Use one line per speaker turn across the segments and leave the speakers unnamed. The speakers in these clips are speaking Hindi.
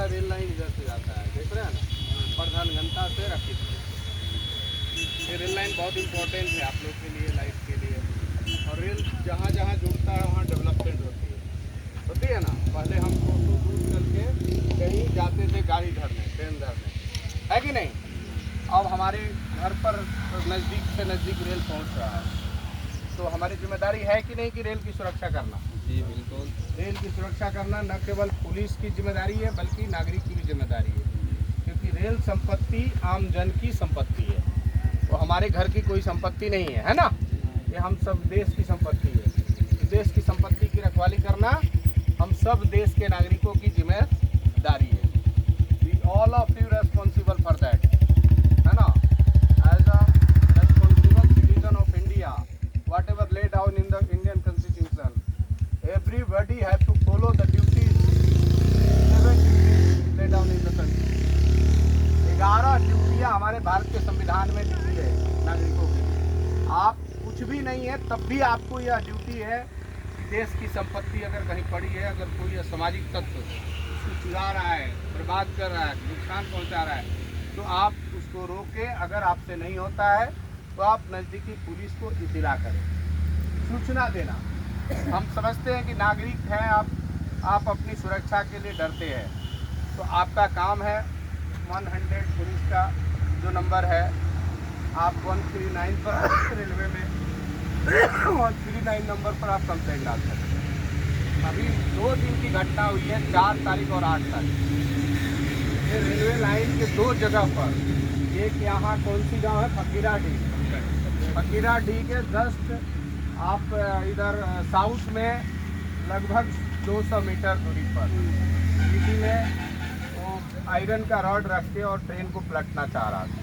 रेल लाइन इधर से जाता है, देख रहे हैं ना, प्रधान घंटा से रखी। ये रेल लाइन बहुत इंपॉर्टेंट है आप लोग के लिए, लाइफ के लिए। और रेल जहाँ जहाँ जुड़ता है वहाँ डेवलपमेंट होती है ना। पहले हम दूर दूर करके कहीं जाते थे गाड़ी धरने, ट्रेन धरने, है कि नहीं। अब हमारे घर पर नज़दीक से नज़दीक रेल पहुँच रहा है, तो हमारी जिम्मेदारी है कि नहीं कि रेल की सुरक्षा करना।
जी बिल्कुल।
रेल की सुरक्षा करना न केवल पुलिस की जिम्मेदारी है बल्कि नागरिक की भी जिम्मेदारी है, क्योंकि रेल संपत्ति आम जन की संपत्ति है, वो हमारे घर की कोई संपत्ति नहीं है, है ना। ये हम सब देश की संपत्ति है। देश की संपत्ति की रखवाली करना हम सब देश के नागरिकों की जिम्मेदारी है। We all of you responsible for that, है ना। As a responsible citizen of India, whatever lay down in the Indian constitution, everybody have to follow the duties, 7 duties laid down in the constitution। 11 ड्यूटियाँ हमारे भारत के संविधान में दी है नागरिकों की। आप कुछ भी नहीं है तब भी आपको यह ड्यूटी है कि देश की संपत्ति अगर कहीं पड़ी है, अगर कोई असामाजिक तत्व उसको चुरा रहा है, बर्बाद कर रहा है, नुकसान पहुंचा रहा है, तो आप उसको रोके। अगर आपसे नहीं होता है तो आप नज़दीकी पुलिस को इत्तला करें, सूचना देना। हम समझते हैं कि नागरिक हैं आप अपनी सुरक्षा के लिए डरते हैं, तो आपका काम है 100 पुलिस का जो नंबर है, आप 139 पर रेलवे में 139 नंबर पर आप कंप्लेंट डाल सकते हैं। अभी 2 दिन की घटना हुई है, 4 तारीख और 8 तारीख। ये रेलवे लाइन के 2 जगह पर, एक यहाँ कौन सी गाँव है, फकीराडीह के जस्ट आप इधर साउथ में लगभग 200 मीटर दूरी पर किसी ने वो आयरन का रॉड रख के और ट्रेन को पलटना चाह रहा था,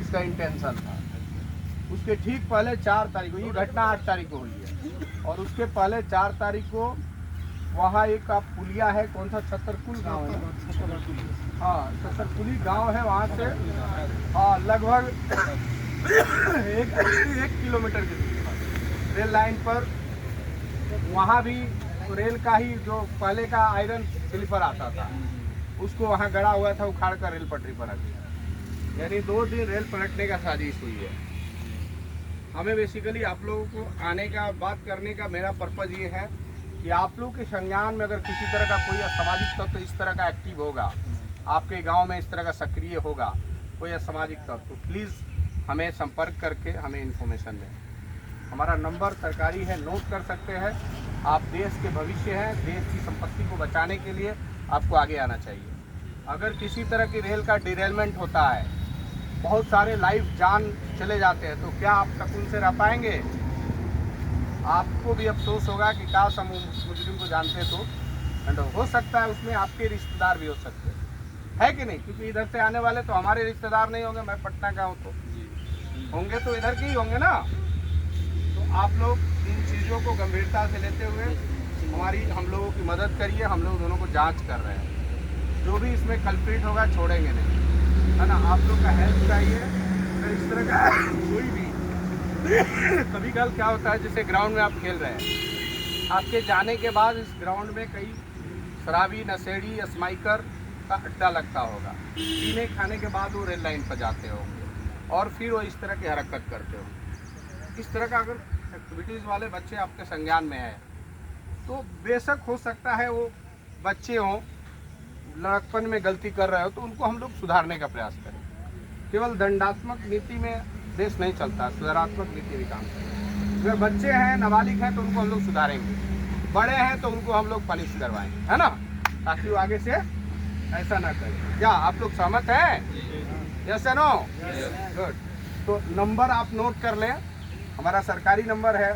इसका इंटेंशन था। उसके ठीक पहले 4 तारीख को, ये घटना 8 तारीख को हुई है, और उसके पहले 4 तारीख को वहाँ एक आप पुलिया है, कौन सा, छतरपुर गाँव है, हाँ छतरपुली गाँव है, वहाँ से हाँ लगभग 1 किलोमीटर की दूरी रेल लाइन पर, वहाँ भी रेल का ही जो पहले का आयरन स्लीपर आता था उसको वहाँ गड़ा हुआ था, उखाड़ कर रेल पटरी पर रख दिया। यानी 2 दिन रेल पलटने का साजिश हुई है। हमें बेसिकली आप लोगों को आने का, बात करने का मेरा पर्पज़ ये है कि आप लोग के संज्ञान में अगर किसी तरह का कोई असामाजिक तत्व इस तरह का एक्टिव होगा, आपके गाँव में इस तरह का सक्रिय होगा कोई असामाजिक तत्व, तो प्लीज़ हमें संपर्क करके हमें इन्फॉर्मेशन दें। हमारा नंबर सरकारी है, नोट कर सकते हैं। आप देश के भविष्य हैं, देश की संपत्ति को बचाने के लिए आपको आगे आना चाहिए। अगर किसी तरह की रेल का डिरेलमेंट होता है, बहुत सारे लाइफ जान चले जाते हैं, तो क्या आप सुकून से रह पाएंगे? आपको भी अफसोस होगा कि काश हम मुजरिम को जानते तो, एंड हो सकता है उसमें आपके रिश्तेदार भी हो सकते हैं, है कि नहीं, क्योंकि इधर से आने वाले तो हमारे रिश्तेदार नहीं होंगे। मैं पटना का हूँ तो होंगे तो इधर के ही होंगे ना। आप लोग इन चीज़ों को गंभीरता से लेते हुए हम लोगों की मदद करिए। हम लोग दोनों को जांच कर रहे हैं, जो भी इसमें कल्प्रिट होगा छोड़ेंगे नहीं, है ना। आप लोग का हेल्प चाहिए। अगर इस तरह का कोई भी कभी कल क्या होता है, जैसे ग्राउंड में आप खेल रहे हैं, आपके जाने के बाद इस ग्राउंड में कई शराबी, नशेड़ी, स्माइकर का अड्डा लगता होगा। पीने खाने के बाद वो रेल लाइन पर जाते होंगे और फिर वो इस तरह की हरकत करते होंगे। इस तरह का अगर एक्टिविटीज़ वाले बच्चे आपके संज्ञान में है तो बेशक हो सकता है वो बच्चे हों, लड़कपन में गलती कर रहे हो, तो उनको हम लोग सुधारने का प्रयास करें। केवल दंडात्मक नीति में देश नहीं चलता, सुधारात्मक नीति भी काम करें। अगर बच्चे हैं, नाबालिग हैं, तो उनको हम लोग सुधारेंगे, बड़े हैं तो उनको हम लोग पनिश करवाएंगे, है ना, ताकि वो आगे से ऐसा ना करें। क्या आप लोग सहमत हैं? यस या नो? गुड। तो नंबर आप नोट कर लें, हमारा सरकारी नंबर है।